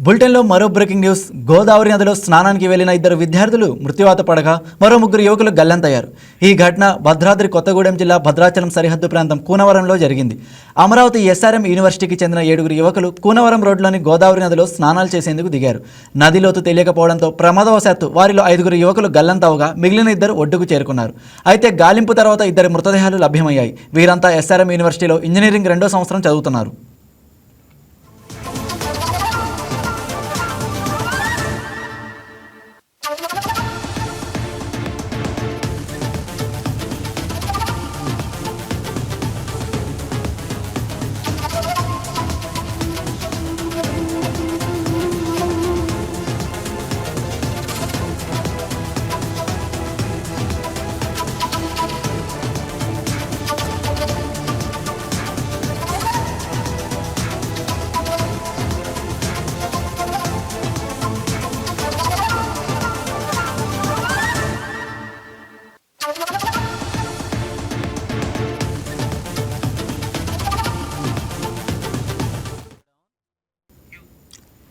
బులెటిన్లో మరో breaking news. Godavari నదిలో స్నానానికి వెళ్లిన ఇద్దరు విద్యార్థులు మృత్యువాత పడగా మరో ముగ్గురు యువకులు గల్లంతయ్యారు. ఈ ఘటన భద్రాద్రి కొత్తగూడెం జిల్లా భద్రాచలం సరిహద్దు ప్రాంతం కూనవరంలో జరిగింది. అమరావతి ఎస్ఆర్ఎం యూనివర్సిటీకి చెందిన 7 యువకులు కూనవరం రోడ్లోని గోదావరి నదిలో స్నానాలు చేసేందుకు దిగారు. నది లోతు తెలియకపోవడంతో ప్రమాదవశాత్తు వారిలో 5 యువకులు గల్లంతవగా మిగిలిన 2 ఒడ్డుకు చేరుకున్నారు. అయితే గాలింపు తర్వాత 2 మృతదేహాలు లభ్యమయ్యాయి. వీరంతా ఎస్ఆర్ఎం యూనివర్సిటీలో ఇంజనీరింగ్ 2వ సంవత్సరం చదువుతున్నారు.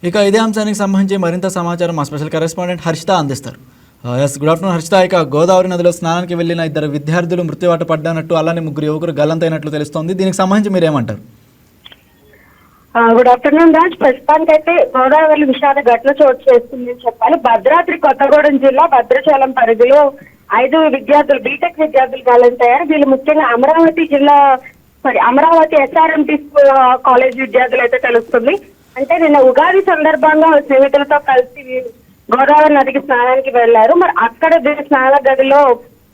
ఇక ఇదే అంశానికి సంబంధించి మరింత సమాచారం మా స్పెషల్ కరెస్పాండెంట్ హర్షిత అందిస్తారు. Good afternoon Harshita. ఇక గోదావరి నదిలో స్నానానికి వెళ్లిన 2 విద్యార్థులు మృత్యువాత పడ్డనట్టు, అలానే 3 యువకులు గల్లంతైనట్లు తెలుస్తోంది. దీనికి సంబంధించి మీరేమంటారు? Good afternoon Raj. ప్రస్తుతానికి అయితే గోదావరి విషాద ఘటన చోటు చేస్తుందని చెప్పాలి. భద్రాద్రి కొత్తగూడెం జిల్లా భద్రాచలం పరిధిలో 5 విద్యార్థులు, బీటెక్ విద్యార్థులు గల్లంతయ్యారు. వీళ్ళు ముఖ్యంగా అమరావతి ఎస్ఆర్ఎంటీ కాలేజ్ విద్యార్థులు అయితే తెలుస్తుంది. అంటే నిన్న ఉగాది సందర్భంగా స్నేహితులతో కలిసి గోదావరి నదికి స్నానానికి వెళ్లారు. మరి అక్కడ స్నాన గదిలో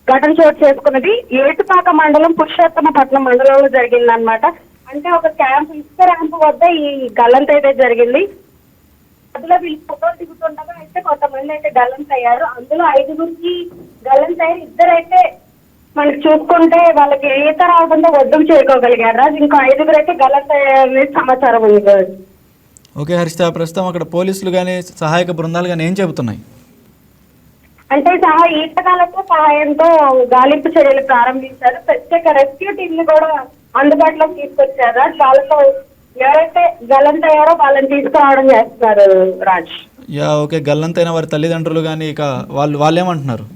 ఘటన చోటు చేసుకున్నది ఏటుపాక మండలం పురుషోత్తమపట్నం మండలంలో జరిగిందనమాట. అంటే ఒక ఇసుక ర్యాంపు వద్ద ఈ గల్లంత అయితే జరిగింది. అందులో వీళ్ళు ఫోటోలు దిగుతుండగా అయితే కొంతమంది అయితే గల్లంత అయ్యారు. అందులో 5గురికి గల్లంత అయ్యారు. 2 అయితే మనకి చూసుకుంటే వాళ్ళకి ఈత రావడంతో ఒడ్డుకు చేరుకోగలిగారు రాజు. ఇంకో 5గురు అయితే గల్లంత అయ్యారనే సమాచారం ఉంది రాజు. ఓకే హర్షిత, ప్రస్తుతం అక్కడ పోలీసులు కానీ సహాయక బృందాలు కానీ ఏం చెబుతున్నాయి? అంటే ఈతగాళ్లతో సహాయంతో గాలింపు చర్యలు ప్రారంభించారు. ప్రత్యేక రెస్క్యూ టీమ్ ని కూడా అందుబాటులోకి తీసుకొచ్చారు. వాళ్ళతో ఎవరైతే గల్లంతయ్యారో వాళ్ళని తీసుకురావడం చేస్తున్నారు రాజ్. ఓకే, గల్లంతైన వారి తల్లిదండ్రులు కానీ ఇక వాళ్ళు ఏమంటున్నారు?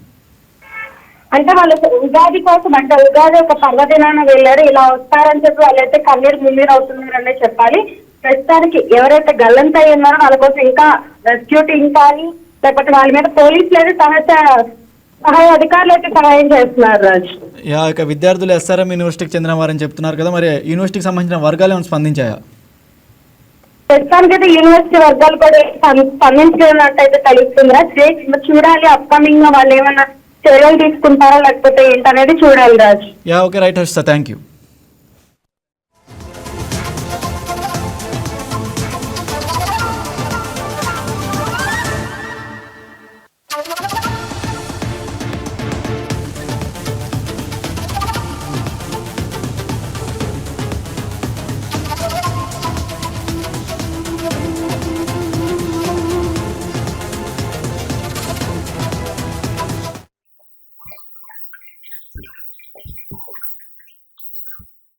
అంటే వాళ్ళు ఉగాది కోసం, అంటే ఉగాది ఒక పర్వదినాన వెళ్ళారు. ఇలా వస్తారని చెప్పి వాళ్ళైతే కన్నీరు మున్నీరు అవుతున్నారనే చెప్పాలి. ప్రస్తుతానికి ఎవరైతే గల్లంత అయి ఉన్నారో వాళ్ళ కోసం ఇంకా రెస్క్యూ టీమ్ కానీ లేకపోతే వాళ్ళ మీద పోలీసులు అయితే సహాయ అధికారులు అయితే సహాయం చేస్తున్నారు రాజ్. ఇక విద్యార్థులు ఎస్ఆర్ఎం యూనివర్సిటీకి చెందిన వారని చెప్తున్నారు కదా, మరి యూనివర్సిటీకి సంబంధించిన వర్గాలు ఏమైనా స్పందించాయా? ప్రస్తుతానికి అయితే యూనివర్సిటీ వర్గాలు కూడా స్పందించినట్టయితే తెలుస్తుంది రాజ్. చూడాలి అప్కమింగ్ గా వాళ్ళు ఏమైనా చర్యలు తీసుకుంటారా లేకపోతే ఏంటనేది చూడాలి Raj. Okay right Harshita, thank you.